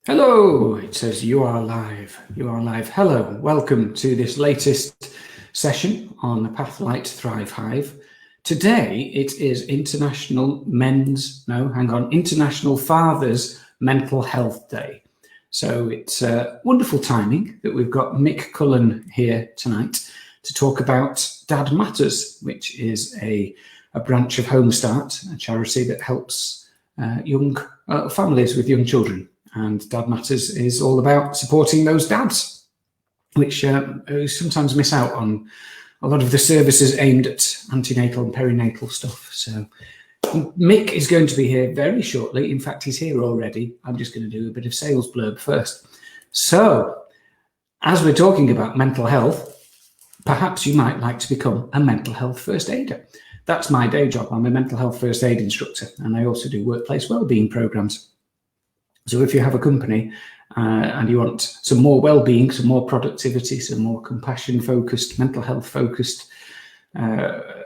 Hello, it says you are live. You are live. Hello, welcome to this latest session on the Pathlight Thrive Hive. Today it is International Father's Mental Health Day. So it's wonderful timing that we've got Mick Cullen here tonight to talk about Dad Matters, which is a branch of Home Start, a charity that helps young families with young children. And Dad Matters is all about supporting those dads, which who sometimes miss out on a lot of the services aimed at antenatal and perinatal stuff. So Mick is going to be here very shortly. In fact, he's here already. I'm just going to do a bit of sales blurb first. So as we're talking about mental health, perhaps you might like to become a mental health first aider. That's my day job. I'm a mental health first aid instructor, and I also do workplace wellbeing programs. So if you have a company and you want some more well-being, some more productivity, some more compassion-focused, mental health-focused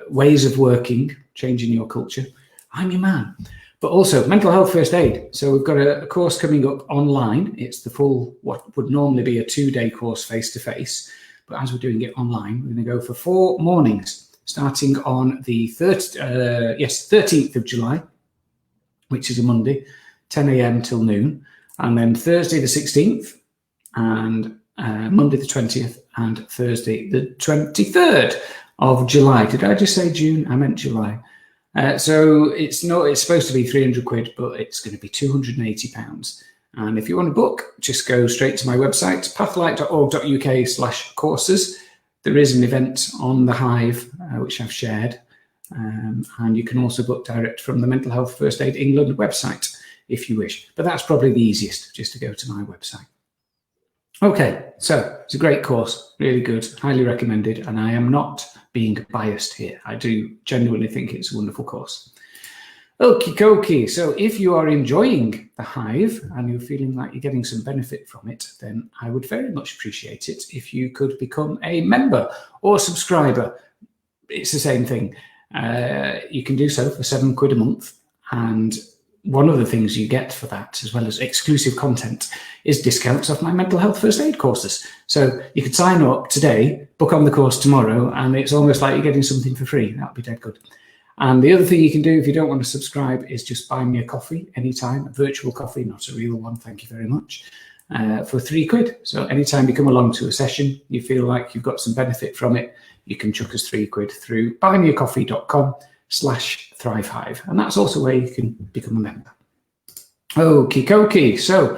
ways of working, changing your culture, I'm your man. But also mental health first aid. So we've got a course coming up online. It's the full, what would normally be a 2-day course face-to-face. But as we're doing it online, we're going to go for 4 mornings, starting on the 13th of July, which is a Monday, 10 a.m. till noon, and then Thursday the 16th, and Monday the 20th, and Thursday the 23rd of July. Did I just say June? I meant July. So it's supposed to be 300 quid, but it's going to be £280. And if you want to book, just go straight to my website, pathlight.org.uk/courses. There is an event on the Hive, which I've shared. And you can also book direct from the Mental Health First Aid England website, if you wish. But that's probably the easiest, just to go to my website. Okay, so it's a great course, really good, highly recommended, and I am not being biased here. I do genuinely think it's a wonderful course. Okie dokie, so if you are enjoying the Hive and you're feeling like you're getting some benefit from it, then I would very much appreciate it if you could become a member or subscriber. It's the same thing. You can do so for £7 a month, and one of the things you get for that, as well as exclusive content, is discounts off my mental health first aid courses. So you could sign up today, book on the course tomorrow, and it's almost like you're getting something for free. That'd be dead good. And the other thing you can do if you don't want to subscribe is just buy me a coffee anytime, a virtual coffee, not a real one, thank you very much, for £3. So anytime you come along to a session, you feel like you've got some benefit from it, you can chuck us £3 through buymeacoffee.com/thrivehive. And that's also where you can become a member. Okie dokie. So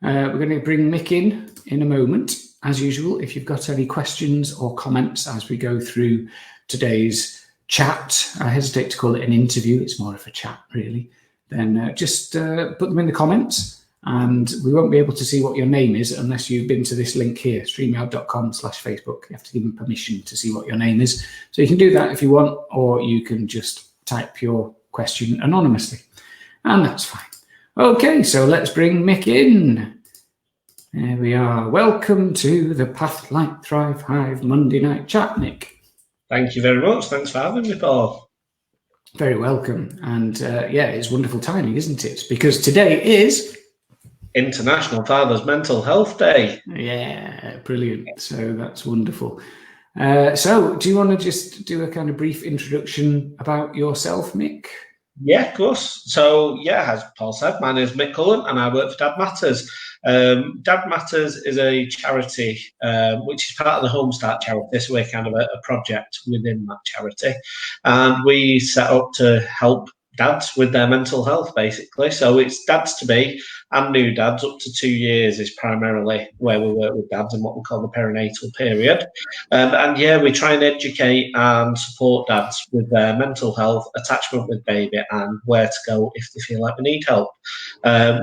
we're going to bring Mick in a moment. As usual, if you've got any questions or comments as we go through today's chat, I hesitate to call it an interview, it's more of a chat really, then just put them in the comments, and we won't be able to see what your name is unless you've been to this link here, streamyard.com/Facebook. You have to give them permission to see what your name is. So you can do that if you want, or you can just type your question anonymously, and that's fine. Okay, so let's bring Mick in. There we are. Welcome to the Pathlight Thrive Hive Monday night chat, Mick. Thank you very much. Thanks for having me, Paul. Very welcome. And yeah, it's wonderful timing, isn't it? Because today is International Father's Mental Health Day. Yeah, brilliant. So that's wonderful. So do you want to just do a kind of brief introduction about yourself, Mick? Yeah, of course. So, yeah, as Paul said, my name is Mick Cullen and I work for Dad Matters. Dad Matters is a charity which is part of the Home Start charity. This way, kind of a project within that charity. And we set up to help dads with their mental health, basically. So it's dads to be and new dads up to 2 years is primarily where we work with dads in what we call the perinatal period. And yeah, we try and educate and support dads with their mental health, attachment with baby, and where to go if they feel like they need help.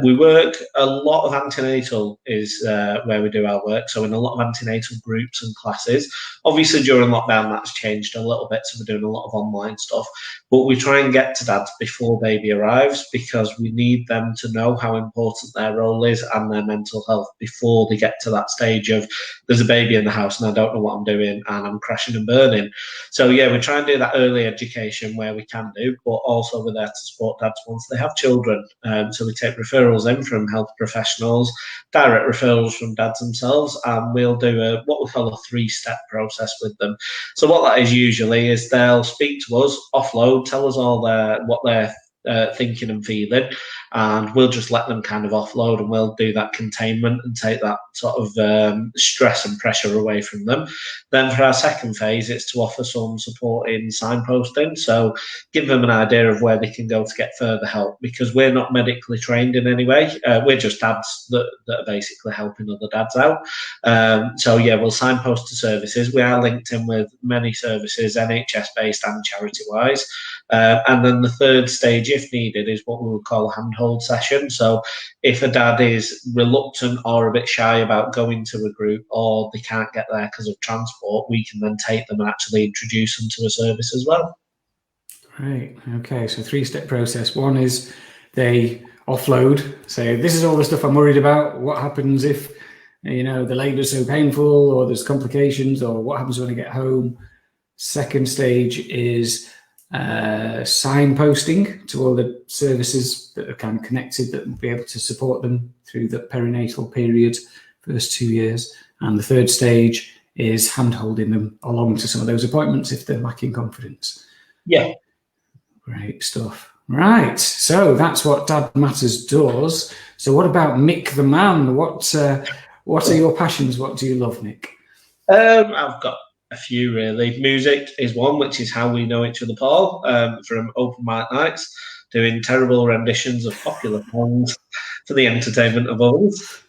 We work a lot of antenatal is where we do our work. So in a lot of antenatal groups and classes. Obviously during lockdown that's changed a little bit, so we're doing a lot of online stuff. But we try and get to dads before baby arrives because we need them to know how important important their role is and their mental health before they get to that stage of there's a baby in the house and I don't know what I'm doing and I'm crashing and burning. So yeah, we try and do that early education where we can do, but also we're there to support dads once they have children. So we take referrals in from health professionals, direct referrals from dads themselves, and we'll do what we call a 3-step process with them. So what that is usually is they'll speak to us, offload, tell us all what they're thinking and feeling, and we'll just let them kind of offload, and we'll do that containment and take that sort of stress and pressure away from them. Then for our second phase, it's to offer some support in signposting, so give them an idea of where they can go to get further help, because we're not medically trained in any way. We're just dads that are basically helping other dads out. So yeah, we'll signpost to services. We are linked in with many services, NHS based and charity wise. And then the third stage, if needed, is what we would call a handhold session. So if a dad is reluctant or a bit shy about going to a group, or they can't get there because of transport, we can then take them and actually introduce them to a service as well. Right. Okay. So 3-step process. One is they offload, say, this is all the stuff I'm worried about. What happens if, the labour is so painful, or there's complications, or what happens when I get home? Second stage is signposting to all the services that are kind of connected that will be able to support them through the perinatal period, first 2 years. And the third stage is hand-holding them along to some of those appointments if they're lacking confidence. Yeah. Great stuff. Right. So that's what Dad Matters does. So what about Mick the man? What are your passions? What do you love, Mick? I've got a few, really. Music is one, which is how we know each other, Paul, from open mic nights, doing terrible renditions of popular songs for the entertainment of others.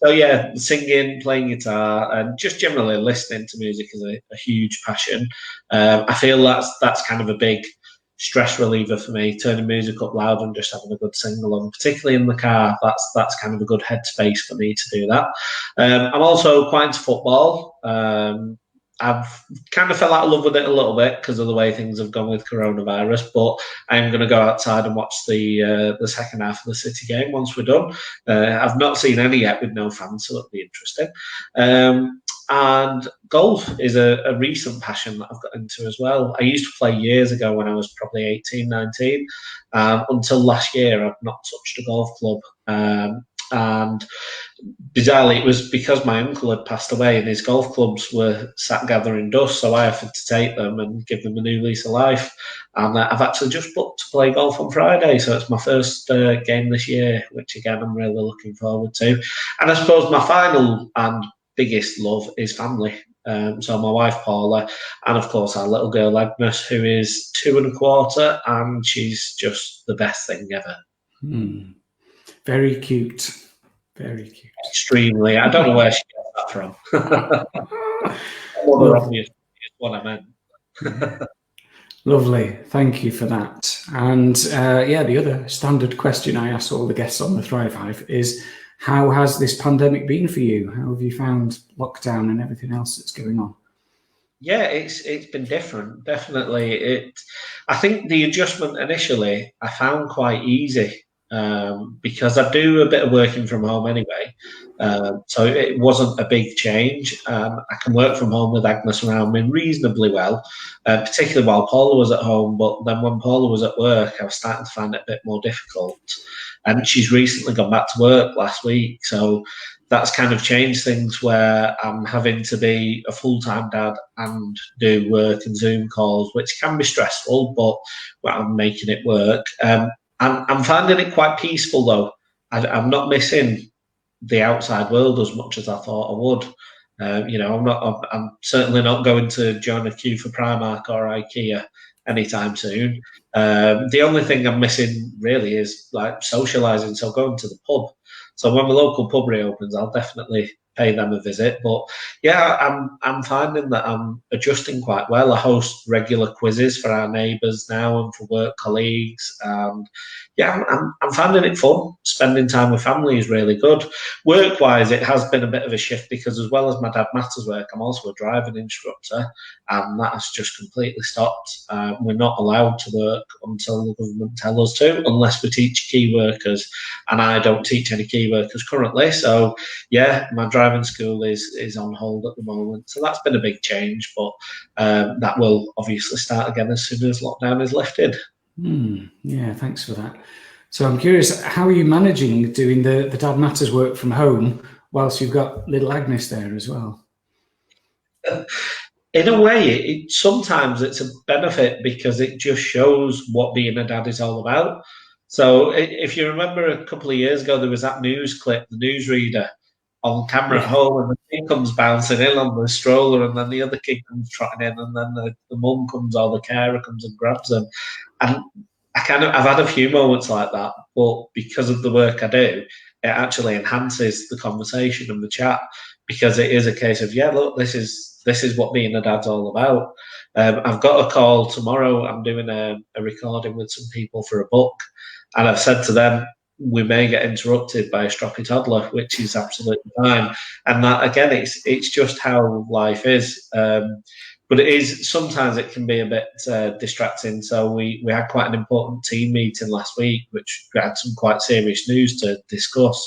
So yeah, singing, playing guitar, and just generally listening to music is a huge passion. I feel that's kind of a big stress reliever for me, turning music up loud and just having a good sing along, particularly in the car. That's kind of a good headspace for me to do that. I'm also quite into football. I've kind of fell out of love with it a little bit because of the way things have gone with coronavirus, but I'm going to go outside and watch the second half of the City game once we're done. I've not seen any yet with no fans, so it'll be interesting. And golf is a recent passion that I've got into as well. I used to play years ago when I was probably 18, 19. Until last year, I've not touched a golf club. And bizarrely, it was because my uncle had passed away and his golf clubs were sat gathering dust, so I offered to take them and give them a new lease of life. And I've actually just booked to play golf on Friday, so it's my first game this year, which again I'm really looking forward to. And I suppose my final and biggest love is family. So my wife Paula, and of course our little girl Agnes, who is 2 1/4, and she's just the best thing ever. Very cute. Very cute. Extremely. I don't know where she got that from. More obvious is what I meant. Lovely. Thank you for that. And the other standard question I ask all the guests on the Thrive Hive is, how has this pandemic been for you? How have you found lockdown and everything else that's going on? Yeah, it's been different, definitely. I think the adjustment initially I found quite easy. Because I do a bit of working from home anyway. So it wasn't a big change. I can work from home with Agnes around me reasonably well, particularly while Paula was at home. But then when Paula was at work, I was starting to find it a bit more difficult. And she's recently gone back to work last week. So that's kind of changed things where I'm having to be a full-time dad and do work and Zoom calls, which can be stressful, but I'm making it work. I'm finding it quite peaceful, though. I'm not missing the outside world as much as I thought I would. I'm certainly not going to join a queue for Primark or IKEA anytime soon. The only thing I'm missing really is like socialising, so going to the pub. So when the local pub reopens, I'll definitely pay them a visit. But yeah, I'm finding that I'm adjusting quite well. I host regular quizzes for our neighbours now and for work colleagues. And yeah, I'm finding it fun. Spending time with family is really good. Work-wise, it has been a bit of a shift because as well as my Dad Matters work, I'm also a driving instructor, and that has just completely stopped. We're not allowed to work work until the government tell us to, unless we teach key workers, and I don't teach any key workers currently. So yeah, my driving school is on hold at the moment. So that's been a big change, but that will obviously start again as soon as lockdown is lifted. Yeah, thanks for that. So I'm curious, how are you managing doing the Dad Matters work from home whilst you've got little Agnes there as well? In a way, sometimes it's a benefit because it just shows what being a dad is all about. So if you remember a couple of years ago, there was that news clip, the newsreader on camera at Yeah. home, and the kid comes bouncing in on the stroller, and then the other kid comes trotting in, and then the mum comes or the carer comes and grabs them. And I've had a few moments like that, but because of the work I do, it actually enhances the conversation and the chat because it is a case of, yeah, look, this is what being a dad's all about. I've got a call tomorrow. I'm doing a recording with some people for a book, and I've said to them, we may get interrupted by a stroppy toddler, which is absolutely fine. And that again, it's just how life is. But it is sometimes it can be a bit distracting. So we had quite an important team meeting last week, which had some quite serious news to discuss.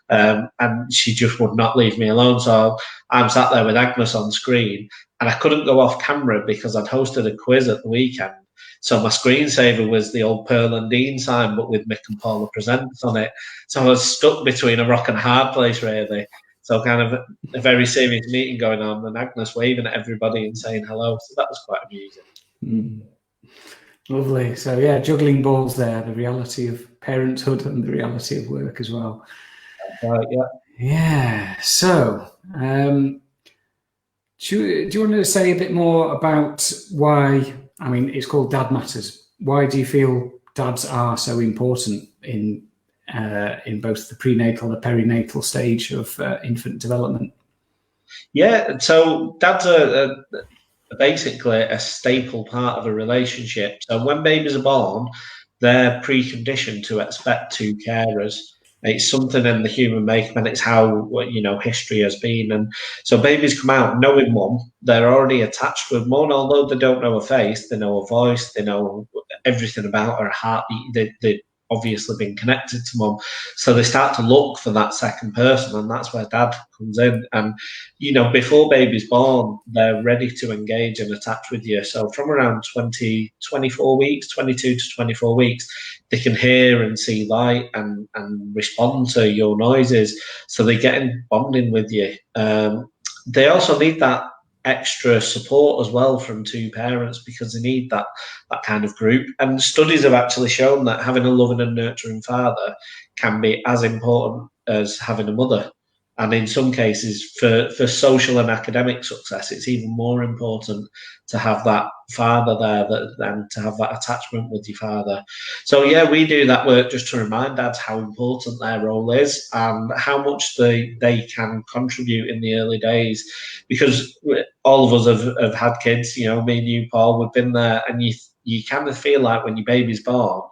And she just would not leave me alone. So I'm sat there with Agnes on screen, and I couldn't go off camera because I'd hosted a quiz at the weekend. So my screensaver was the old Pearl and Dean sign, but with Mick and Paula Presents on it. So I was stuck between a rock and a hard place, really. So kind of a very serious meeting going on, and Agnes waving at everybody and saying hello. So that was quite amusing. Lovely. So yeah, juggling balls there, the reality of parenthood and the reality of work as well. Yeah. Yeah. So do you want to say a bit more about why, I mean, it's called Dad Matters. Why do you feel dads are so important in both the prenatal and the perinatal stage of infant development? Yeah, so dads are basically a staple part of a relationship. So when babies are born, they're preconditioned to expect two carers. It's something in the human makeup, and it's how history has been. And so babies come out knowing mum. They're already attached with mum, although they don't know her face. They know her voice. They know everything about her heartbeat. They obviously been connected to mum, so they start to look for that second person, and that's where dad comes in. And before baby's born, they're ready to engage and attach with you. So from around 24 weeks, 22 to 24 weeks, they can hear and see light and respond to your noises. So they get in bonding with you. They also need that extra support as well from two parents because they need that kind of group. And studies have actually shown that having a loving and nurturing father can be as important as having a mother. And in some cases, for social and academic success, it's even more important to have that father there than to have that attachment with your father. So yeah, we do that work just to remind dads how important their role is and how much they can contribute in the early days. Because all of us have had kids, me and you, Paul, we've been there, and you kind of feel like when your baby's born,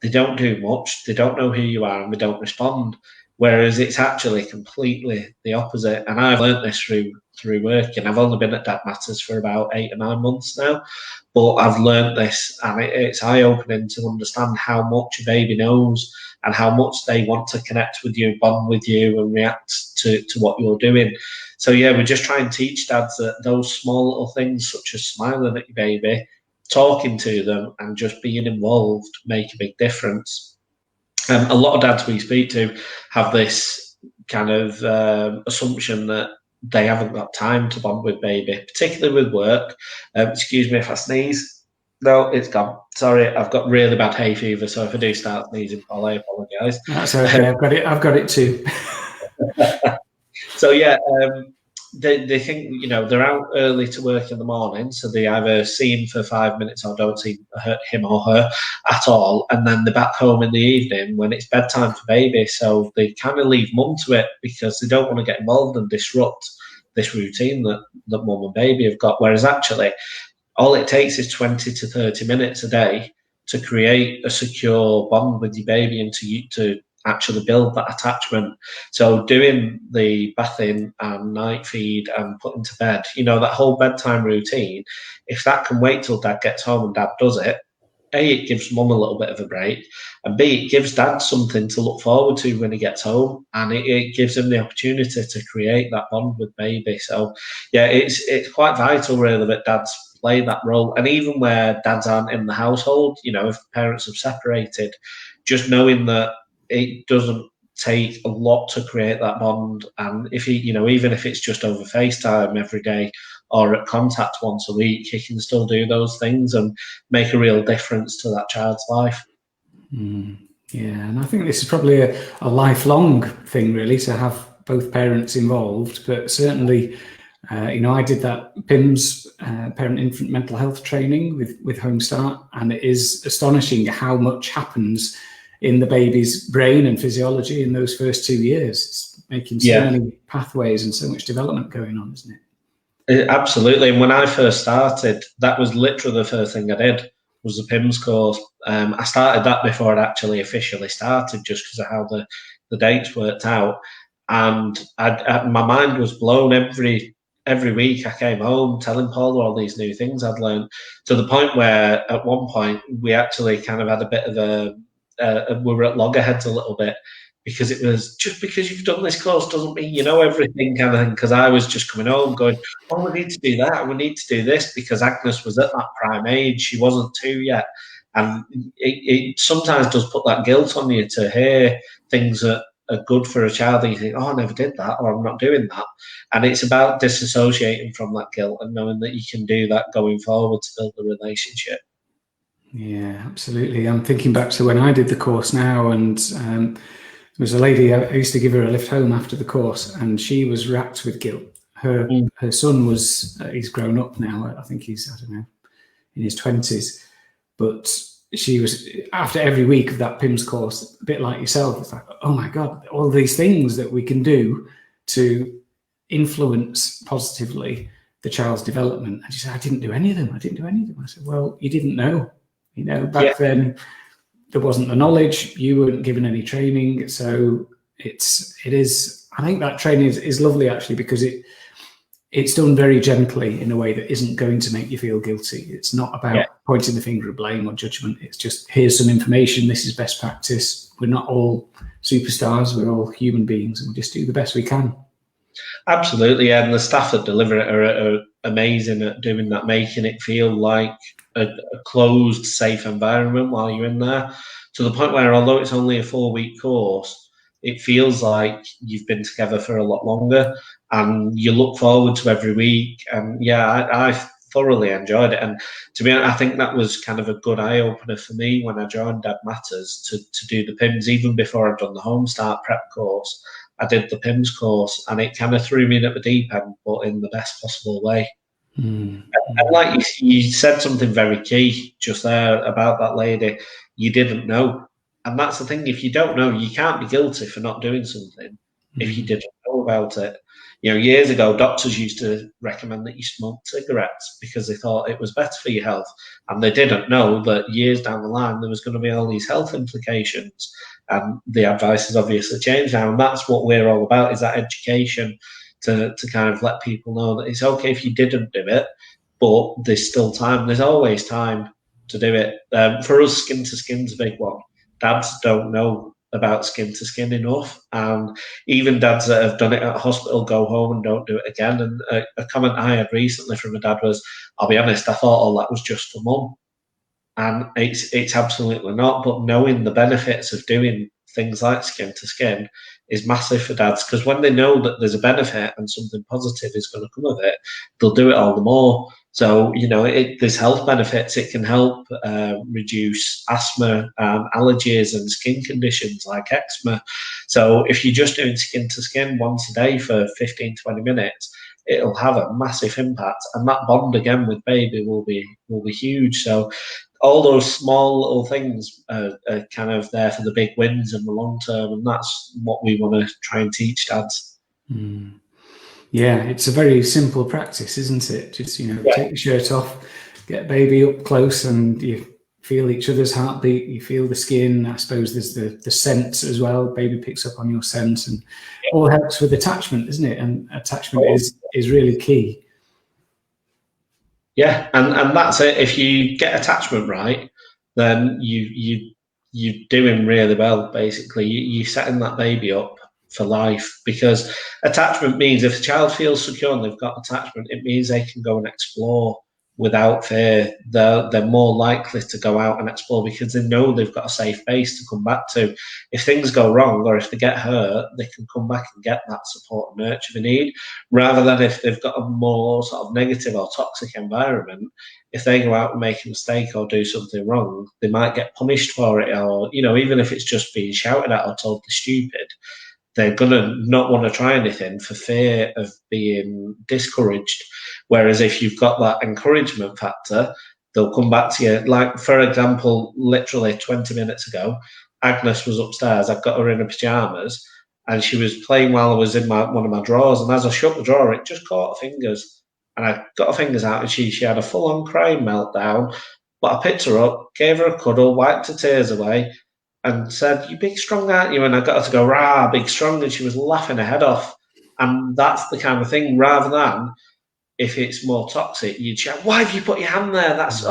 they don't do much, they don't know who you are, and they don't respond. Whereas it's actually completely the opposite. And I've learned this through working. I've only been at Dad Matters for about 8 or 9 months now, but I've learned this, and it's eye-opening to understand how much a baby knows and how much they want to connect with you, bond with you, and react to what you're doing. So yeah, we just try and teach dads that those small little things, such as smiling at your baby, talking to them, and just being involved, make a big difference. A lot of dads we speak to have this kind of assumption that they haven't got time to bond with baby, particularly with work. Excuse me if I sneeze. No, it's gone. Sorry, I've got really bad hay fever, so if I do start sneezing, Paul, I apologise. That's okay. I've got it too. So yeah, they think they're out early to work in the morning, so they either see him for 5 minutes or don't see him or her at all, and then they're back home in the evening when it's bedtime for baby. So they kind of leave mum to it because they don't want to get involved and disrupt this routine that mum and baby have got. Whereas actually, all it takes is 20 to 30 minutes a day to create a secure bond with your baby and to actually build that attachment. So doing the bathing and night feed and putting to bed, that whole bedtime routine, if that can wait till dad gets home and dad does it, A, it gives mum a little bit of a break, and B, it gives dad something to look forward to when he gets home, and it gives him the opportunity to create that bond with baby. So, yeah, it's quite vital, really, that dads play that role. And even where dads aren't in the household, if the parents have separated, just knowing that it doesn't take a lot to create that bond, and if even if it's just over FaceTime every day or at contact once a week, he can still do those things and make a real difference to that child's life. Yeah, and I think this is probably a lifelong thing, really, to have both parents involved. But certainly, I did that PIMS, parent-infant mental health training with Home Start, and it is astonishing how much happens in the baby's brain and physiology in those first 2 years. It's making so many pathways and so much development going on, isn't it? Absolutely. And when I first started, that was literally the first thing I did, was the PIMS course. I started that before I'd actually officially started, just because of how the dates worked out. And my mind was blown every week. I came home telling Paul all these new things I'd learned, to the point where at one point we actually kind of had a bit of we were at loggerheads a little bit, because it was, just because you've done this course doesn't mean you know everything, kind of thing. Because I was just coming home going, oh, we need to do that, we need to do this, because Agnes was at that prime age, she wasn't 2 yet. And it sometimes does put that guilt on you to hear things that are good for a child, and you think, oh, I never did that, or I'm not doing that. And it's about disassociating from that guilt and knowing that you can do that going forward to build the relationship. Yeah, absolutely. I'm thinking back to when I did the course now, and there was a lady, I used to give her a lift home after the course, and she was racked with guilt. Her son was, he's grown up now, I think he's, I don't know, in his 20s, but she was, after every week of that PIMS course, a bit like yourself, it's like, oh my God, all these things that we can do to influence positively the child's development. And she said, I didn't do any of them. I said, well, you didn't know. Back then there wasn't the knowledge, you weren't given any training. So it is, I think that training is lovely, actually, because it's done very gently in a way that isn't going to make you feel guilty. It's not about pointing the finger of blame or judgment. It's just, here's some information, this is best practice. We're not all superstars, we're all human beings, and we just do the best we can. Absolutely, and the staff that deliver it are amazing at doing that, making it feel like a closed, safe environment while you're in there, to the point where, although it's only a 4-week course, it feels like you've been together for a lot longer, and you look forward to every week. And I thoroughly enjoyed it. And to be honest, I think that was kind of a good eye-opener for me when I joined Dad Matters to do the PIMS. Even before I'd done the Home Start prep course, I did the PIMS course, and it kind of threw me in at the deep end, but in the best possible way. And like you said something very key just there about that lady, you didn't know. And that's the thing, if you don't know, you can't be guilty for not doing something if you didn't know about it. Years ago, doctors used to recommend that you smoke cigarettes because they thought it was better for your health. And they didn't know that years down the line, there was going to be all these health implications. And the advice has obviously changed now. And that's what we're all about, is that education to kind of let people know that it's okay if you didn't do it, but there's still time. There's always time to do it. For us, skin to skin's a big one. Dads don't know about skin to skin enough, and even dads that have done it at hospital go home and don't do it again. And a comment I had recently from a dad was, I'll be honest, I thought all that was just for mum, and it's absolutely not. But knowing the benefits of doing things like skin to skin is massive for dads, because when they know that there's a benefit and something positive is going to come of it, they'll do it all the more. So, there's health benefits. It can help reduce asthma, allergies, and skin conditions like eczema. So if you're just doing skin to skin once a day for 15, 20 minutes, it'll have a massive impact. And that bond again with baby will be huge. So all those small little things are kind of there for the big wins in the long term. And that's what we want to try and teach dads. Yeah, it's a very simple practice, isn't it? Just, take the shirt off, get baby up close, and you feel each other's heartbeat, you feel the skin. I suppose there's the scent as well. Baby picks up on your scent, and all helps with attachment, isn't it? And attachment is really key. Yeah, and that's it. If you get attachment right, then you're doing really well. Basically, you're setting that baby up for life, because attachment means if a child feels secure and they've got attachment, it means they can go and explore without fear. They're more likely to go out and explore because they know they've got a safe base to come back to. If things go wrong or if they get hurt, they can come back and get that support and nurture they need, rather than if they've got a more sort of negative or toxic environment. If they go out and make a mistake or do something wrong, they might get punished for it, or even if it's just being shouted at or told they're stupid, they're going to not want to try anything for fear of being discouraged. Whereas if you've got that encouragement factor, they'll come back to you. Like, for example, literally 20 minutes ago, Agnes was upstairs. I've got her in her pajamas, and she was playing while I was in one of my drawers. And as I shut the drawer, it just caught her fingers. And I got her fingers out, and she had a full-on crying meltdown. But I picked her up, gave her a cuddle, wiped her tears away, and said, "You big strong, aren't you?" And I got her to go, "Rah, big strong," and she was laughing her head off. And that's the kind of thing, rather than if it's more toxic, you'd shout, "Why have you put your hand there? That's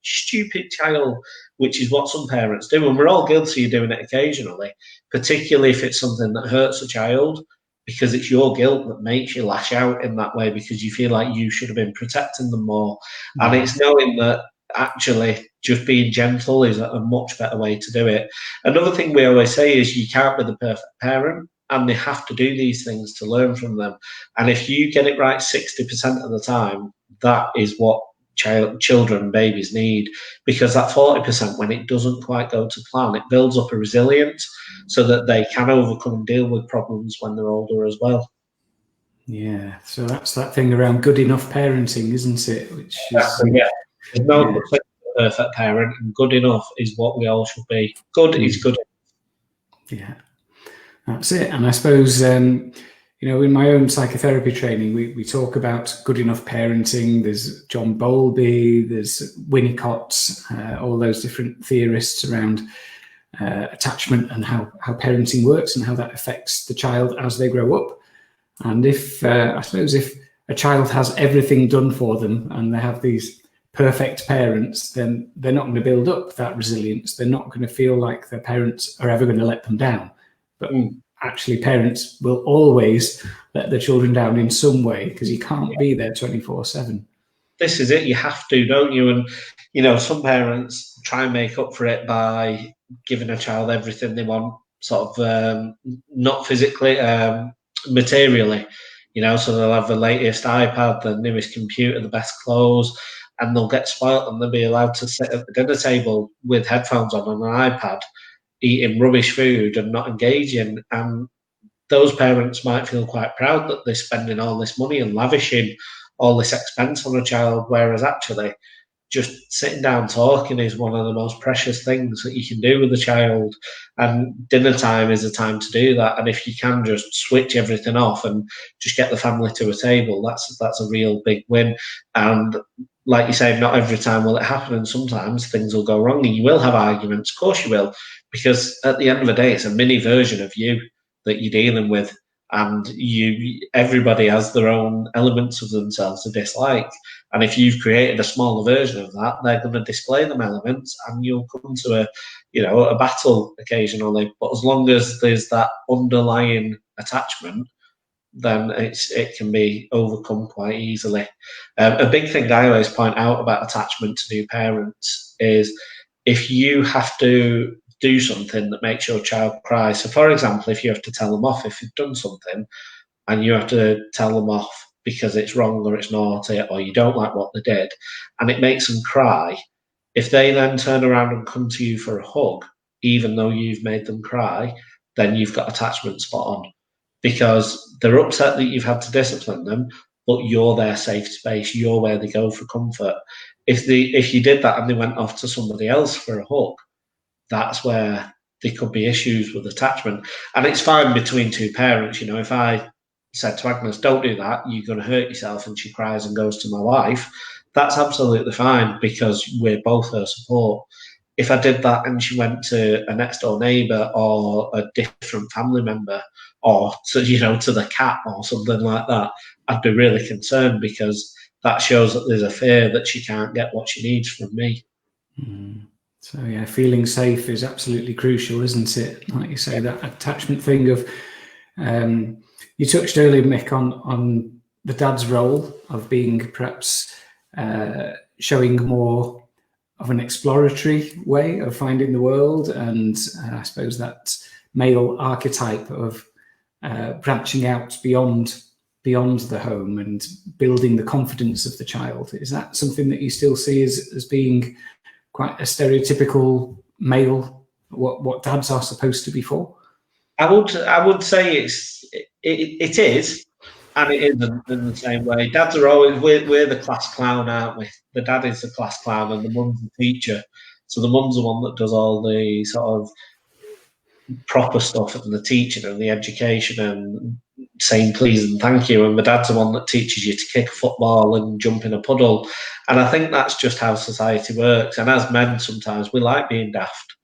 stupid child," which is what some parents do. And we're all guilty of doing it occasionally, particularly if it's something that hurts a child, because it's your guilt that makes you lash out in that way because you feel like you should have been protecting them more. And it's knowing that actually just being gentle is a much better way to do it. Another thing we always say is you can't be the perfect parent, and they have to do these things to learn from them. And if you get it right 60% of the time, that is what children, babies need, because that 40%, when it doesn't quite go to plan, it builds up a resilience so that they can overcome and deal with problems when they're older as well. Yeah, so that's that thing around good enough parenting, isn't it? Which is there's no perfect parent, and good enough is what we all should be. Good is good. Yeah, that's it. And I suppose in my own psychotherapy training, we talk about good enough parenting. There's John Bowlby, there's Winnicott, all those different theorists around attachment and how parenting works and how that affects the child as they grow up. And if I suppose if a child has everything done for them and they have these perfect parents, then they're not going to build up that resilience. They're not going to feel like their parents are ever going to let them down. But actually, parents will always let their children down in some way, because you can't be there 24/7. This is it. You have to, don't you? And, some parents try and make up for it by giving a child everything they want, sort of not physically, materially. So they'll have the latest iPad, the newest computer, the best clothes, and they'll get spoiled, and they'll be allowed to sit at the dinner table with headphones on an iPad, eating rubbish food and not engaging. And those parents might feel quite proud that they're spending all this money and lavishing all this expense on a child, whereas actually just sitting down talking is one of the most precious things that you can do with a child. And dinner time is a time to do that. And if you can just switch everything off and just get the family to a table, that's a real big win. And like you say, not every time will it happen, and sometimes things will go wrong and you will have arguments. Of course you will, because at the end of the day, it's a mini version of you that you're dealing with. And everybody has their own elements of themselves to dislike. And if you've created a smaller version of that, they're going to display them elements, and you'll come to a battle occasionally. But as long as there's that underlying attachment, then it can be overcome quite easily. A big thing I always point out about attachment to new parents is if you have to do something that makes your child cry. So, for example, if you have to tell them off if you've done something, and you have to tell them off because it's wrong or it's naughty or you don't like what they did, and it makes them cry, if they then turn around and come to you for a hug, even though you've made them cry, then you've got attachment spot on, because they're upset that you've had to discipline them, but you're their safe space. You're where they go for comfort. If you did that and they went off to somebody else for a hug, that's where there could be issues with attachment. And it's fine between two parents. If I said to Agnes, "Don't do that, you're going to hurt yourself," and she cries and goes to my wife, that's absolutely fine because we're both her support. If I did that and she went to a next door neighbour or a different family member, or to the cat or something like that, I'd be really concerned, because that shows that there's a fear that she can't get what she needs from me. So yeah, feeling safe is absolutely crucial, isn't it? Like you say, that attachment thing of you touched earlier, Mick, on the dad's role of being perhaps showing more of an exploratory way of finding the world, and I suppose that male archetype of branching out beyond the home and building the confidence of the child. Is that something that you still see as being quite a stereotypical male, what dads are supposed to be for? I would say it is, and it isn't in the same way. Dads are always we're the class clown, aren't we? The dad is the class clown, and the mum's the teacher. So the mum's the one that does all the sort of proper stuff and the teaching and the education and saying please and thank you. And the dad's the one that teaches you to kick a football and jump in a puddle. And I think that's just how society works. And as men, sometimes we like being daft.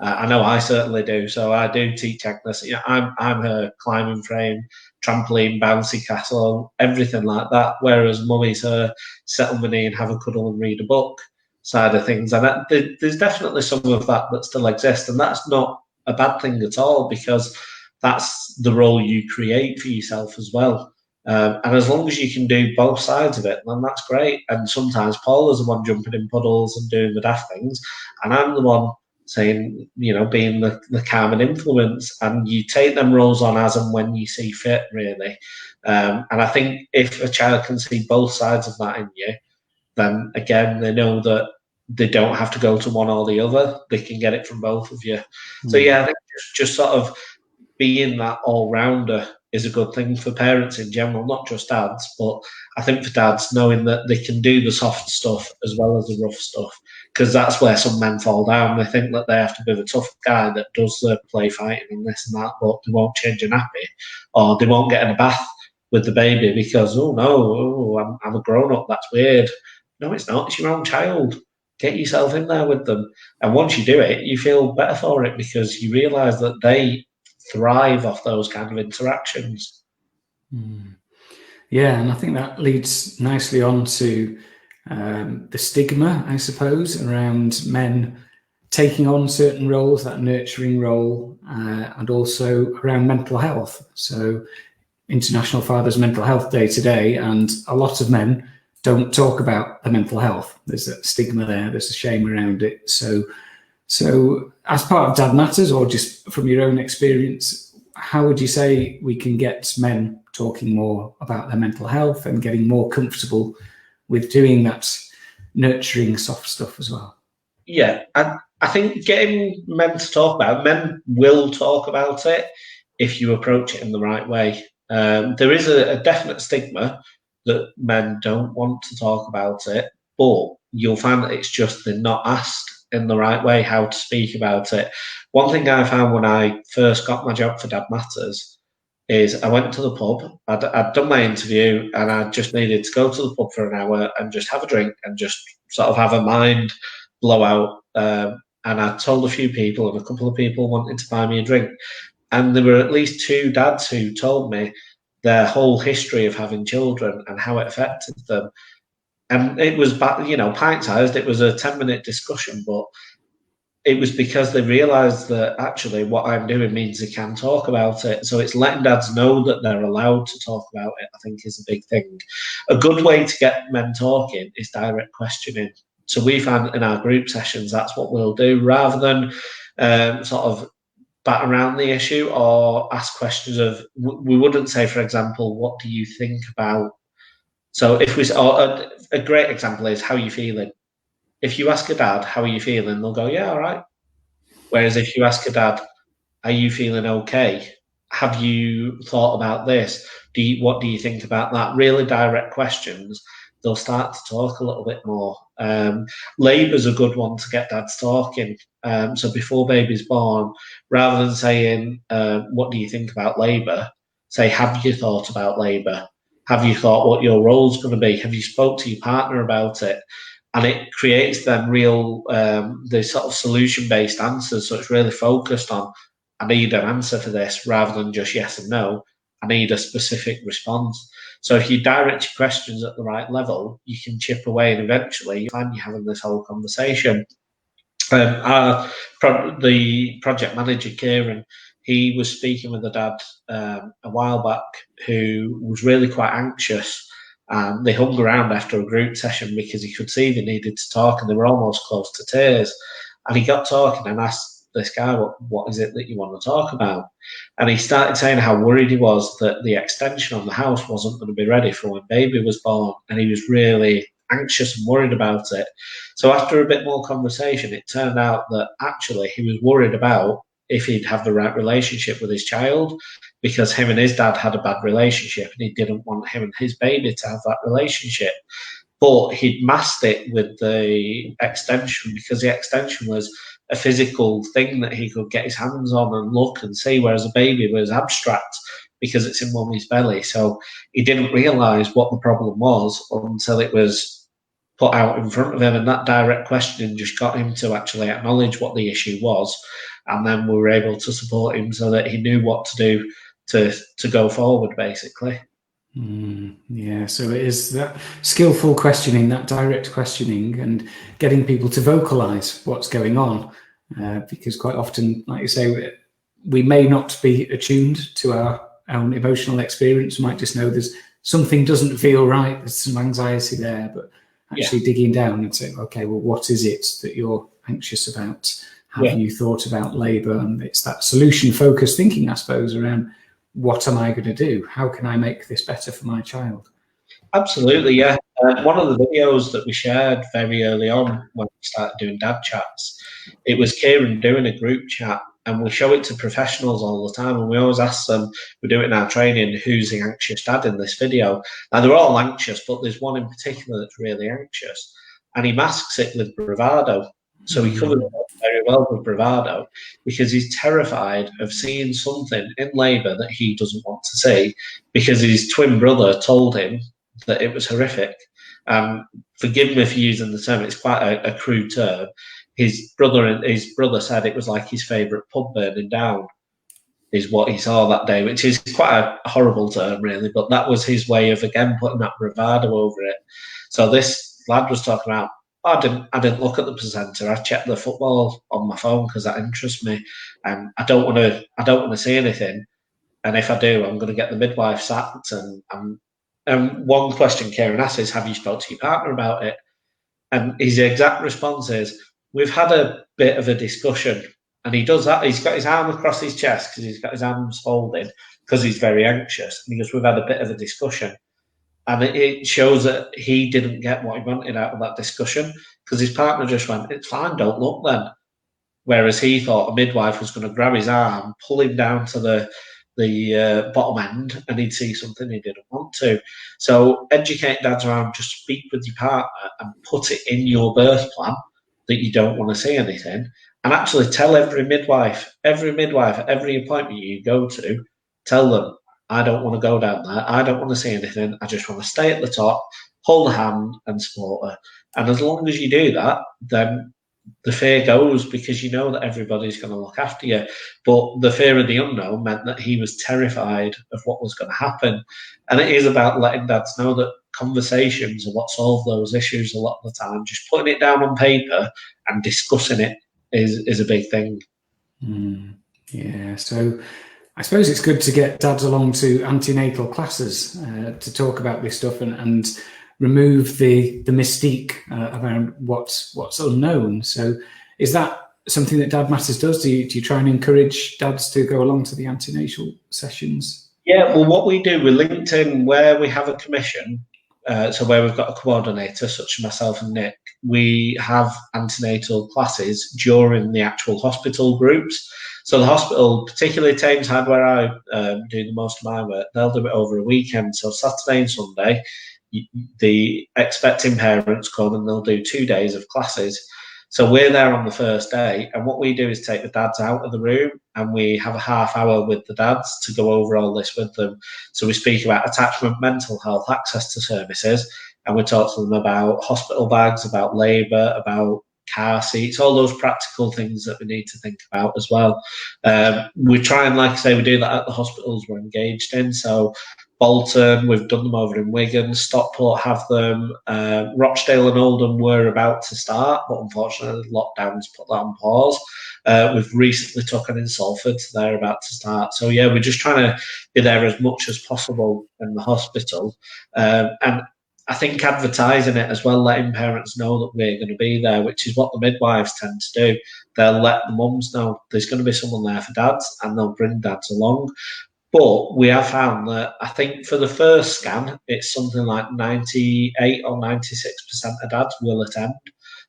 I know I certainly do. So I do teach Agnes. You know, I'm her climbing frame, trampoline, bouncy castle, everything like that. Whereas mummy's her sit on my knee and have a cuddle and read a book side of things. And there's definitely some of that still exists. And that's not a bad thing at all, because that's the role you create for yourself as well. And as long as you can do both sides of it, then that's great. And sometimes Paul is the one jumping in puddles and doing the daft things, and I'm the one saying, you know, being the calming influence. And you take them roles on as and when you see fit, really. And I think if a child can see both sides of that in you, then again, they know that they don't have to go to one or the other. They can get it from both of you. So yeah, I think just sort of being that all-rounder is a good thing for parents in general, not just dads, but I think for dads, knowing that they can do the soft stuff as well as the rough stuff, because that's where some men fall down. They think that they have to be the tough guy that does the play fighting and this and that, but they won't change a nappy, or they won't get in a bath with the baby because, oh no, I'm a grown-up, that's weird. No, it's not. It's your own child. Get yourself in there with them. And once you do it, you feel better for it because you realise that they thrive off those kind of interactions. Yeah, and I think that leads nicely on to the stigma, I suppose, around men taking on certain roles, that nurturing role, and also around mental health. So International Father's Mental Health Day today, and a lot of men don't talk about the mental health. There's a stigma there, there's a shame around it. So as part of Dad Matters, or just from your own experience, how would you say we can get men talking more about their mental health and getting more comfortable with doing that nurturing soft stuff as well? Yeah, I think getting men to talk about it, men will talk about it if you approach it in the right way. There is a definite stigma that men don't want to talk about it, but you'll find that it's just they're not asked in the right way how to speak about it. One thing I found when I first got my job for Dad Matters is I went to the pub. I'd done my interview and I just needed to go to the pub for an hour and just have a drink and just sort of have a mind blowout. And I told a few people, and a couple of people wanted to buy me a drink. And there were at least two dads who told me their whole history of having children and how it affected them. And it was, you know, pint-sized. It was a 10-minute discussion, but it was because they realised that actually what I'm doing means they can talk about it. So it's letting dads know that they're allowed to talk about it, I think, is a big thing. A good way to get men talking is direct questioning. So we found in our group sessions, that's what we'll do, rather than sort of bat around the issue or ask questions of, we wouldn't say, for example, what do you think about? So if we, or a great example is, how are you feeling? If you ask a dad, how are you feeling? They'll go, yeah, all right. Whereas if you ask a dad, are you feeling okay? Have you thought about this? What do you think about that? Really direct questions. They'll start to talk a little bit more. Labour's a good one to get dads talking. So before baby's born, rather than saying, what do you think about labour? Say, have you thought about labour? Have you thought what your role's going to be? Have you spoke to your partner about it? And it creates them real, the sort of solution-based answers. So it's really focused on, I need an answer for this, rather than just yes and no. I need a specific response. So if you direct your questions at the right level, you can chip away, and eventually you find you're having this whole conversation. The project manager, Kieran, he was speaking with a dad a while back who was really quite anxious. And they hung around after a group session because he could see they needed to talk and they were almost close to tears. And he got talking and asked this guy, what is it that you want to talk about? And he started saying how worried he was that the extension on the house wasn't going to be ready for when baby was born. And he was really anxious and worried about it. So after a bit more conversation, it turned out that actually he was worried about if he'd have the right relationship with his child, because him and his dad had a bad relationship and he didn't want him and his baby to have that relationship. But he'd masked it with the extension because the extension was a physical thing that he could get his hands on and look and see, whereas a baby was abstract because it's in mummy's belly. So he didn't realise what the problem was until it was put out in front of him, and that direct questioning just got him to actually acknowledge what the issue was, and then we were able to support him so that he knew what to do to go forward, basically. Yeah, so it is that skillful questioning, that direct questioning, and getting people to vocalize what's going on, because quite often, like you say, we may not be attuned to our own emotional experience. We might just know there's something doesn't feel right, there's some anxiety there, but actually digging down and saying, okay, well, what is it that you're anxious about? Have you thought about labour? And it's that solution-focused thinking, I suppose, around what am I going to do? How can I make this better for my child? Absolutely, yeah. One of the videos that we shared very early on when we started doing dad chats, it was Kieran doing a group chat, and we show it to professionals all the time, and we always ask them, we do it in our training, who's the anxious dad in this video? Now, they're all anxious, but there's one in particular that's really anxious, and he masks it with bravado. So he covers it up very well with bravado because he's terrified of seeing something in labour that he doesn't want to see because his twin brother told him that it was horrific. Forgive me for using the term; it's quite a crude term. His brother said it was like his favourite pub burning down, is what he saw that day, which is quite a horrible term, really. But that was his way of again putting that bravado over it. So this lad was talking about, I didn't look at the placenta. I checked the football on my phone because that interests me, and I don't want to see anything. And if I do, I'm going to get the midwife sacked. And one question Kieran asks is, have you spoke to your partner about it? And his exact response is, we've had a bit of a discussion. And he does that. He's got his arm across his chest because he's got his arms folded because he's very anxious. And he goes, we've had a bit of a discussion. And it shows that he didn't get what he wanted out of that discussion because his partner just went, it's fine, don't look then. Whereas he thought a midwife was going to grab his arm, pull him down to the bottom end, and he'd see something he didn't want to. So educate dads around, just speak with your partner and put it in your birth plan that you don't want to see anything. And actually tell every midwife, at every appointment you go to, tell them, I don't want to go down there. I don't want to see anything. I just want to stay at the top, hold her hand and support her. And as long as you do that, then the fear goes because you know that everybody's going to look after you. But the fear of the unknown meant that he was terrified of what was going to happen. And it is about letting dads know that conversations are what solve those issues a lot of the time. Just putting it down on paper and discussing it is a big thing. Yeah, so I suppose it's good to get dads along to antenatal classes to talk about this stuff and remove the mystique around what's unknown. So is that something that Dad Matters does? Do you try and encourage dads to go along to the antenatal sessions? Yeah, well, what we do with LinkedIn, where we have a commission, so where we've got a coordinator, such as myself and Nick, we have antenatal classes during the actual hospital groups. So the hospital, particularly Tameside, where I do the most of my work, they'll do it over a weekend. So Saturday and Sunday, the expecting parents come and they'll do 2 days of classes. So we're there on the first day, and what we do is take the dads out of the room and we have a half hour with the dads to go over all this with them. So we speak about attachment, mental health, access to services, and we talk to them about hospital bags, about labour, about car seats, all those practical things that we need to think about as well. We try and, like I say, we do that at the hospitals we're engaged in. So Bolton, we've done them over in Wigan, Stockport have them, Rochdale and Oldham were about to start, but unfortunately lockdowns put that on pause. We've recently taken in Salford, so they're about to start. So yeah, we're just trying to be there as much as possible in the hospital. And I think advertising it as well, letting parents know that we're going to be there, which is what the midwives tend to do. They'll let the mums know there's going to be someone there for dads, and they'll bring dads along. But we have found that I think for the first scan, it's something like 98 or 96% of dads will attend.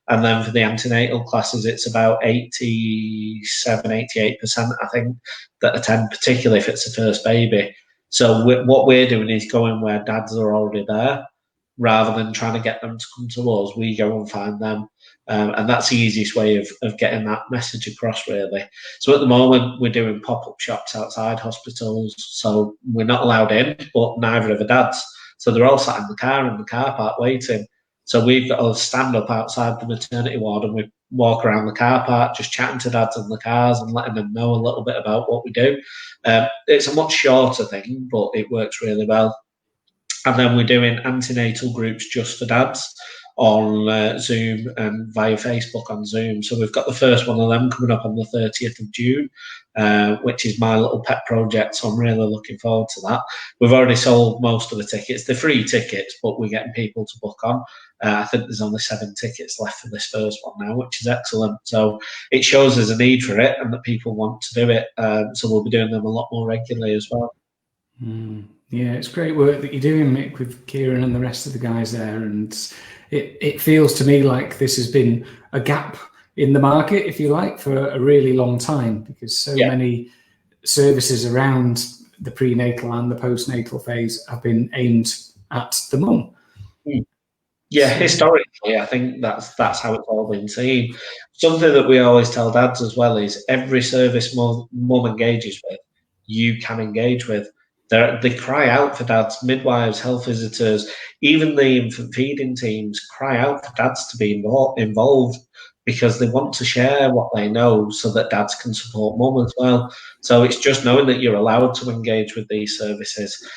And then for the antenatal classes, it's about 87, 88%, I think, that attend, particularly if it's the first baby. So what we're doing is going where dads are already there, rather than trying to get them to come to us. We go and find them. And that's the easiest way of getting that message across, really. So at the moment, we're doing pop-up shops outside hospitals. So we're not allowed in, but neither are the dads. So they're all sat in the car park waiting. So we've got to stand up outside the maternity ward and we walk around the car park, just chatting to dads in the cars and letting them know a little bit about what we do. It's a much shorter thing, but it works really well. And then we're doing antenatal groups just for dads on Zoom and via Facebook on Zoom. So we've got the first one of them coming up on the 30th of June, which is my little pet project. So I'm really looking forward to that. We've already sold most of the tickets. They're free tickets, but we're getting people to book on. I think there's only 7 tickets left for this first one now, which is excellent. So it shows there's a need for it and that people want to do it. So we'll be doing them a lot more regularly as well. Yeah, it's great work that you're doing, Mick, with Kieran and the rest of the guys there. And it feels to me like this has been a gap in the market, if you like, for a really long time, because so many services around the prenatal and the postnatal phase have been aimed at the mum. Yeah, historically, I think that's how it's all been seen. Something that we always tell dads as well is every service mum engages with, you can engage with. They cry out for dads, midwives, health visitors, even the infant feeding teams cry out for dads to be involved because they want to share what they know so that dads can support mum as well. So it's just knowing that you're allowed to engage with these services.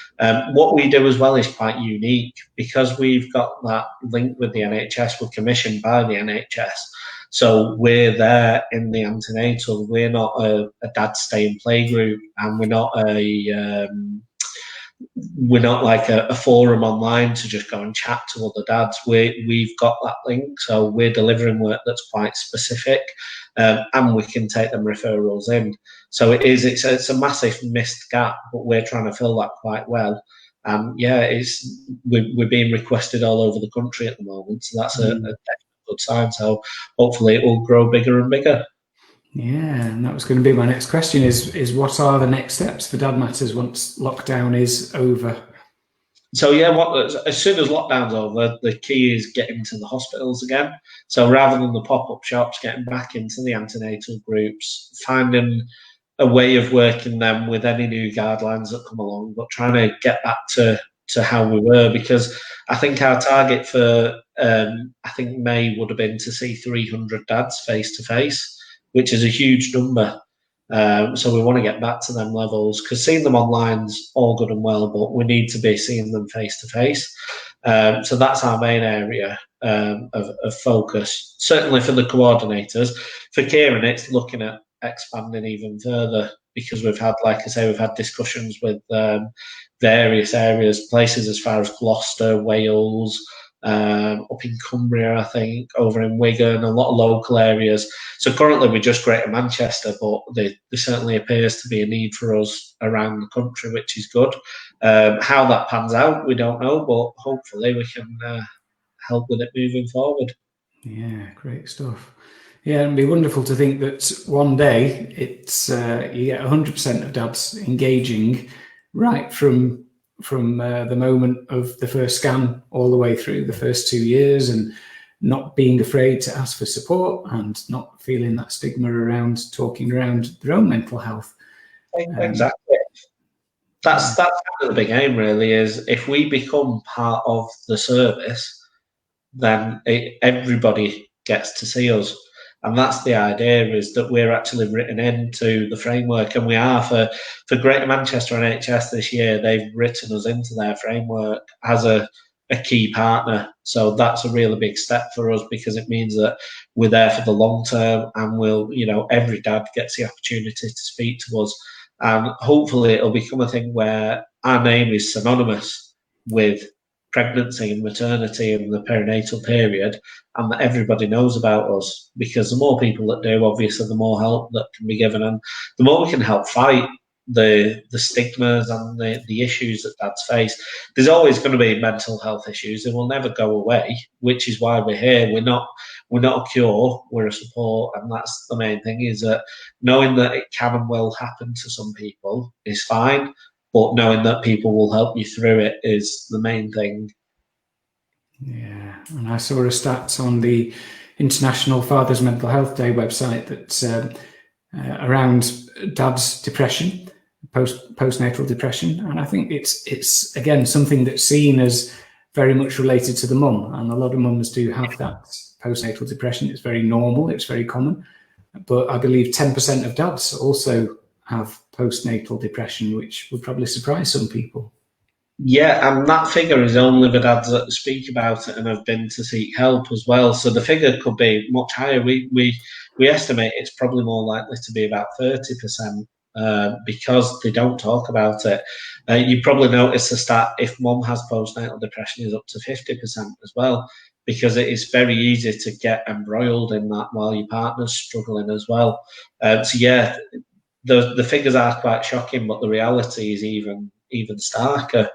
What we do as well is quite unique because we've got that link with the NHS. We're commissioned by the NHS. So we're there in the antenatal. We're not a dad stay and play group, and we're not like a forum online to just go and chat to other dads. We've got that link, so we're delivering work that's quite specific, and we can take them referrals in. So it's a massive missed gap, but we're trying to fill that quite well. We're being requested all over the country at the moment, so that's a good sign. So hopefully it will grow bigger and bigger. Yeah, and that was going to be my next question is what are the next steps for Dad Matters once lockdown is over? So yeah, as soon as lockdown's over, the key is getting to the hospitals again. So rather than the pop-up shops, getting back into the antenatal groups, finding a way of working them with any new guidelines that come along, but trying to get back to how we were, because I think our target for I think May would have been to see 300 dads face to face, which is a huge number. So we want to get back to them levels, because seeing them online's all good and well, but we need to be seeing them face to face. So that's our main area of focus. Certainly for the coordinators. For Kieran, it's looking at expanding even further, because we've had discussions with various areas, places as far as Gloucester, Wales, up in Cumbria, I think, over in Wigan, a lot of local areas. So currently we're just Greater Manchester, but there certainly appears to be a need for us around the country, which is good. How that pans out, we don't know, but hopefully we can help with it moving forward. Yeah, great stuff. Yeah, it'd be wonderful to think that one day it's you get 100% of dads engaging right from the moment of the first scan all the way through the first 2 years, and not being afraid to ask for support and not feeling that stigma around talking around their own mental health. Exactly. That's kind of the big aim, really, is if we become part of the service, then everybody gets to see us. And that's the idea, is that we're actually written into the framework, and we are for Greater Manchester NHS this year. They've written us into their framework as a key partner. So that's a really big step for us, because it means that we're there for the long term, and every dad gets the opportunity to speak to us. And hopefully it'll become a thing where our name is synonymous with pregnancy and maternity and the perinatal period, and that everybody knows about us, because the more people that do, obviously the more help that can be given, and the more we can help fight the stigmas and the issues that dads face. There's always going to be mental health issues. They will never go away, which is why we're here. We're not a cure, we're a support, and that's the main thing, is that knowing that it can and will happen to some people is fine, but knowing that people will help you through it is the main thing. Yeah, and I saw a stat on the International Father's Mental Health Day website that around dad's depression, postnatal depression, and I think it's again something that's seen as very much related to the mum, and a lot of mums do have that postnatal depression. It's very normal, it's very common, but I believe 10% of dads also have postnatal depression, which would probably surprise some people. Yeah, and that figure is only the dads that speak about it and have been to seek help as well. So the figure could be much higher. We estimate it's probably more likely to be about 30%, because they don't talk about it. You probably notice the stat, if mum has postnatal depression, is up to 50% as well, because it is very easy to get embroiled in that while your partner's struggling as well. So yeah, the figures are quite shocking, but the reality is even starker.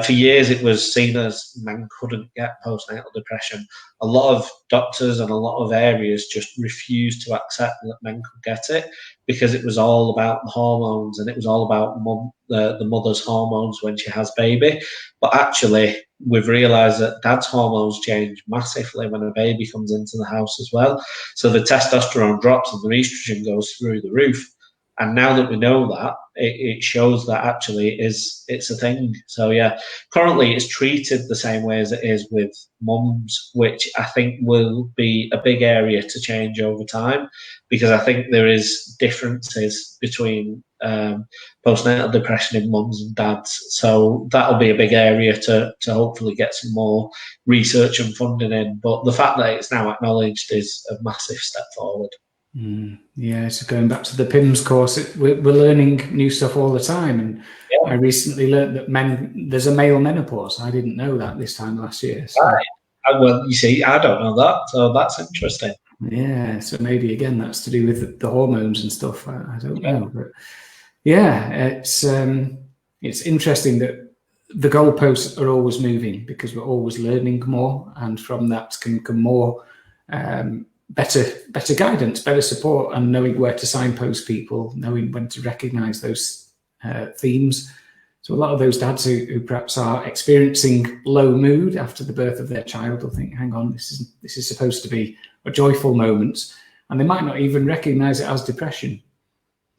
For years, it was seen as men couldn't get postnatal depression. A lot of doctors and a lot of areas just refused to accept that men could get it, because it was all about the hormones, and it was all about the mother's hormones when she has baby. But actually, we've realised that dad's hormones change massively when a baby comes into the house as well. So the testosterone drops and the estrogen goes through the roof. And now that we know that, it shows that actually it's a thing. So yeah, currently it's treated the same way as it is with mums, which I think will be a big area to change over time, because I think there is differences between postnatal depression in mums and dads. So that'll be a big area to hopefully get some more research and funding in. But the fact that it's now acknowledged is a massive step forward. Yeah, so going back to the PIMS course, we're learning new stuff all the time. And I recently learned that there's a male menopause. I didn't know that this time last year. So. Right. Well, you see, I don't know that, so that's interesting. Yeah, so maybe again that's to do with the hormones and stuff. I don't know, but yeah, it's interesting that the goalposts are always moving, because we're always learning more, and from that can come more. Better guidance, better support, and knowing where to signpost people, knowing when to recognise those themes. So a lot of those dads who perhaps are experiencing low mood after the birth of their child will think, hang on, this is supposed to be a joyful moment, and they might not even recognise it as depression.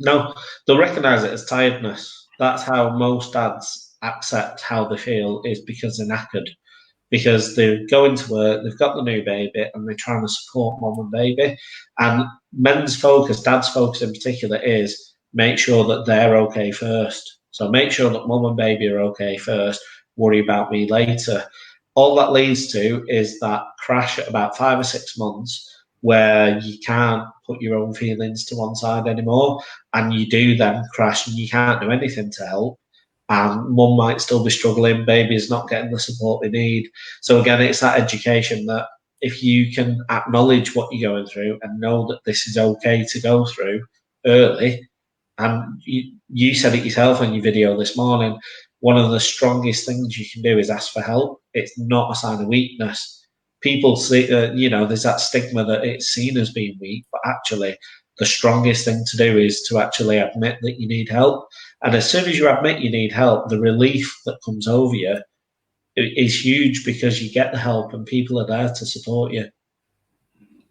No, they'll recognise it as tiredness. That's how most dads accept how they feel, is because they're knackered. Because they're going to work, they've got the new baby, and they're trying to support mum and baby. And men's focus, dad's focus in particular, is make sure that they're okay first. So make sure that mum and baby are okay first, worry about me later. All that leads to is that crash at about 5 or 6 months, where you can't put your own feelings to one side anymore, and you do then crash and you can't do anything to help. And mum might still be struggling, baby's not getting the support they need. So again, it's that education that if you can acknowledge what you're going through and know that this is okay to go through early, and you said it yourself in your video this morning, one of the strongest things you can do is ask for help. It's not a sign of weakness. People see, there's that stigma that it's seen as being weak, but actually the strongest thing to do is to actually admit that you need help. And as soon as you admit you need help, the relief that comes over you is huge, because you get the help and people are there to support you.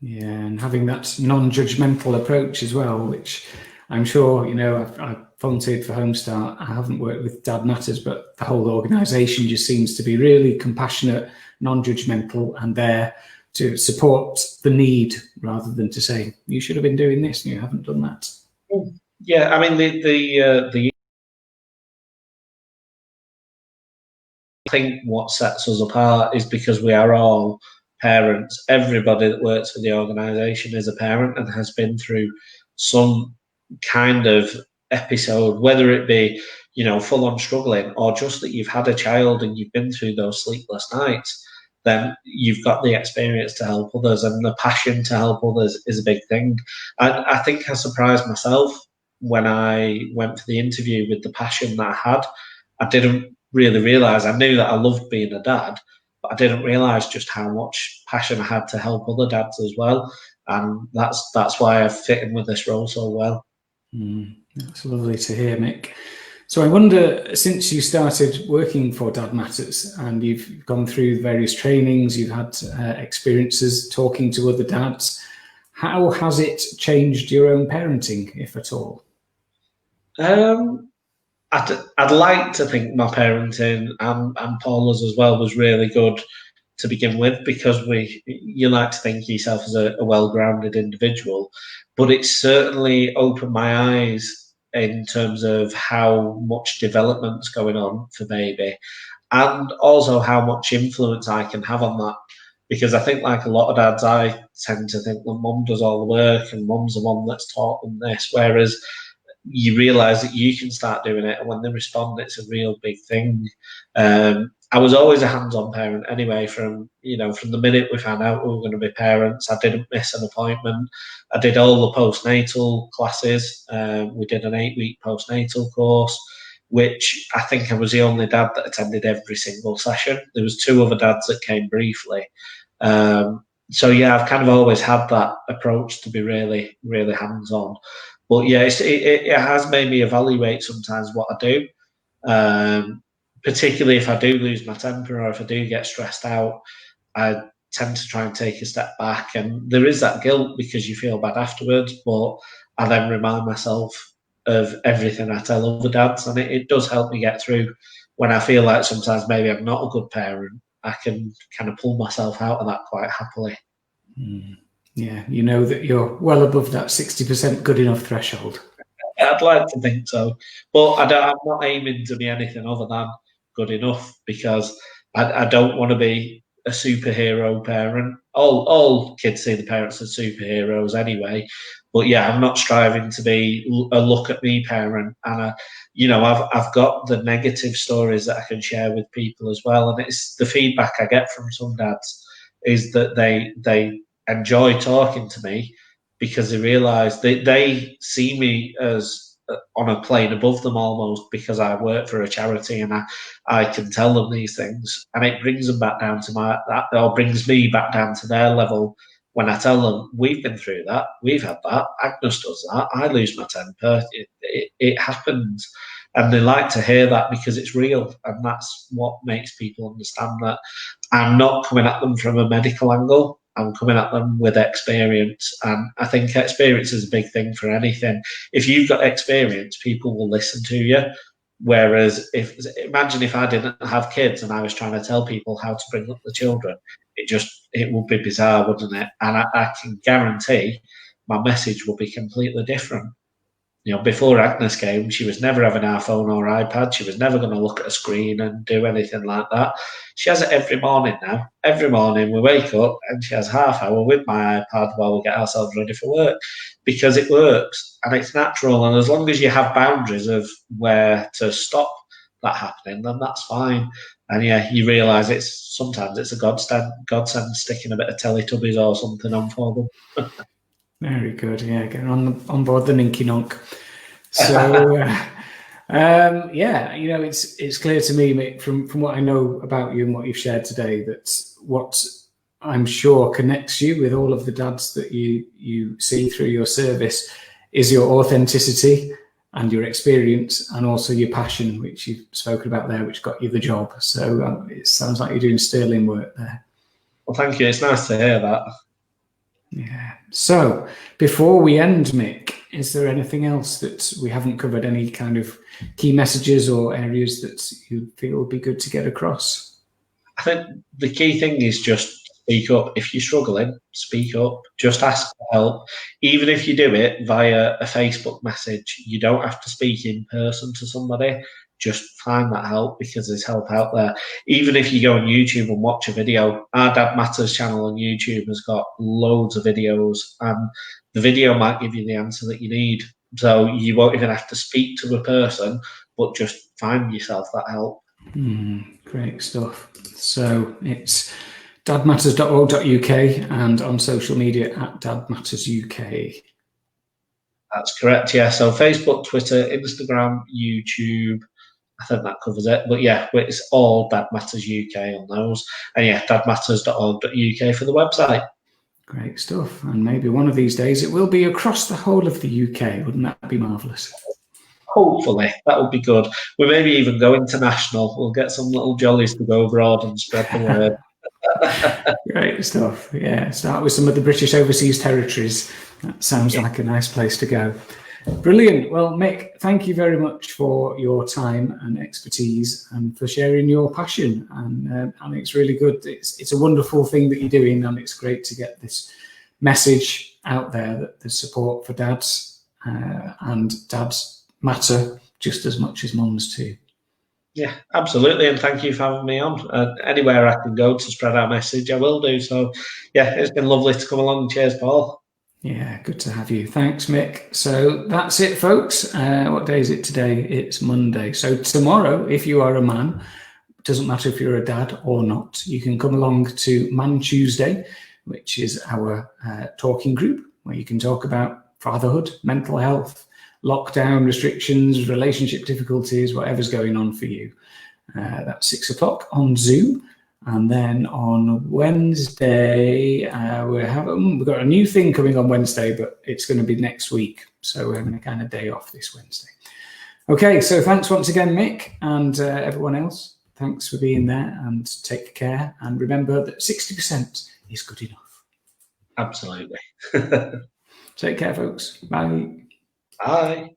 Yeah, and having that non-judgmental approach as well, which I'm sure, I've volunteered for Homestart. I haven't worked with Dad Matters, but the whole organisation just seems to be really compassionate, non-judgmental, and there to support the need rather than to say, you should have been doing this and you haven't done that. Yeah, I mean, the I think what sets us apart is because we are all parents. Everybody that works for the organisation is a parent and has been through some kind of episode, whether it be, full on struggling or just that you've had a child and you've been through those sleepless nights. Then you've got the experience to help others, and the passion to help others is a big thing. I think I surprised myself when I went for the interview with the passion that I had. I didn't really realise. I knew that I loved being a dad, but I didn't realise just how much passion I had to help other dads as well. And that's why I fit in with this role so well. That's lovely to hear, Mick. So I wonder, since you started working for Dad Matters and you've gone through various trainings, you've had experiences talking to other dads, how has it changed your own parenting, if at all? I'd like to think my parenting and Paula's as well was really good to begin with, because you like to think of yourself as a well-grounded individual, but it certainly opened my eyes in terms of how much development's going on for baby, and also how much influence I can have on that. Because I think, like a lot of dads, I tend to think, well, mum does all the work and mum's the one that's taught them this, whereas you realise that you can start doing it, and when they respond, it's a real big thing. I was always a hands-on parent anyway. From the minute we found out we were going to be parents, I didn't miss an appointment. I did all the postnatal classes. We did an 8-week postnatal course, which I think I was the only dad that attended every single session. There was 2 other dads that came briefly. So yeah, I've kind of always had that approach to be really, really hands-on. But yeah, it has made me evaluate sometimes what I do, particularly if I do lose my temper or if I do get stressed out. I tend to try and take a step back, and there is that guilt because you feel bad afterwards. But I then remind myself of everything I tell other dads, and it does help me get through when I feel like sometimes maybe I'm not a good parent. I can kind of pull myself out of that quite happily. Yeah, you know that you're well above that 60% good enough threshold. I'd like to think so, but I'm not aiming to be anything other than good enough, because I don't want to be a superhero parent. All kids see the parents as superheroes anyway, but yeah, I'm not striving to be a look at me parent. And I've got the negative stories that I can share with people as well, and it's the feedback I get from some dads is that they enjoy talking to me because they realise they see me as on a plane above them almost, because I work for a charity and I can tell them these things, and it brings them back down to or brings me back down to their level when I tell them we've been through that, we've had that, Agnes does that, I lose my temper, it happens. And they like to hear that because it's real, and that's what makes people understand that I'm not coming at them from a medical angle. I'm coming at them with experience. And I think experience is a big thing for anything. If you've got experience, people will listen to you. Whereas imagine if I didn't have kids and I was trying to tell people how to bring up the children, it would be bizarre, wouldn't it? And I can guarantee my message will be completely different. Before Agnes came, she was never having our phone or iPad. She was never going to look at a screen and do anything like that. She has it every morning now. Every morning we wake up and she has half hour with my iPad while we get ourselves ready for work, because it works and it's natural. And as long as you have boundaries of where to stop that happening, then that's fine. And yeah, you realise sometimes it's a godsend sticking a bit of Teletubbies or something on for them. Very good. Yeah, getting on board the Ninky Nonk. So, yeah, it's clear to me, Mick, from what I know about you and what you've shared today, that what I'm sure connects you with all of the dads that you see through your service is your authenticity and your experience, and also your passion, which you've spoken about there, which got you the job. So it sounds like you're doing sterling work there. Well, thank you. It's nice to hear that. Yeah. So before we end, Mick, is there anything else that we haven't covered? Any kind of key messages or areas that you feel would be good to get across? I think the key thing is just speak up. If you're struggling, speak up. Just ask for help. Even if you do it via a Facebook message, you don't have to speak in person to somebody. Just find that help, because there's help out there. Even if you go on YouTube and watch a video, our Dad Matters channel on YouTube has got loads of videos, and the video might give you the answer that you need. So you won't even have to speak to a person, but just find yourself that help. Great stuff. So it's dadmatters.org.uk and on social media at dadmattersuk. That's correct, yeah. So Facebook, Twitter, Instagram, YouTube, I think that covers it. But yeah, it's all Dad Matters UK on those. And yeah, dadmatters.org.uk for the website. Great stuff. And maybe one of these days it will be across the whole of the UK. Wouldn't that be marvellous? Hopefully, that would be good. We maybe even go international. We'll get some little jollies to go abroad and spread the word. Great stuff. Yeah, start with some of the British overseas territories. That sounds like a nice place to go. Brilliant. Well, Mick, thank you very much for your time and expertise and for sharing your passion. And I think it's really good. It's a wonderful thing that you're doing, and it's great to get this message out there that there's support for dads, and dads matter just as much as mums too. Yeah, absolutely. And thank you for having me on. Anywhere I can go to spread our message, I will do. So, yeah, it's been lovely to come along. Cheers, Paul. Yeah, good to have you. Thanks, Mick. So that's it, folks. What day is it today? It's Monday. So tomorrow, if you are a man, it doesn't matter if you're a dad or not, you can come along to Man Tuesday, which is our talking group where you can talk about fatherhood, mental health, lockdown restrictions, relationship difficulties, whatever's going on for you. That's 6 o'clock on Zoom. And then on Wednesday, we've got a new thing coming on Wednesday, but it's going to be next week. So we're having a kind of day off this Wednesday. Okay, so thanks once again, Mick, and everyone else. Thanks for being there, and take care. And remember that 60% is good enough. Absolutely. Take care, folks. Bye. Bye.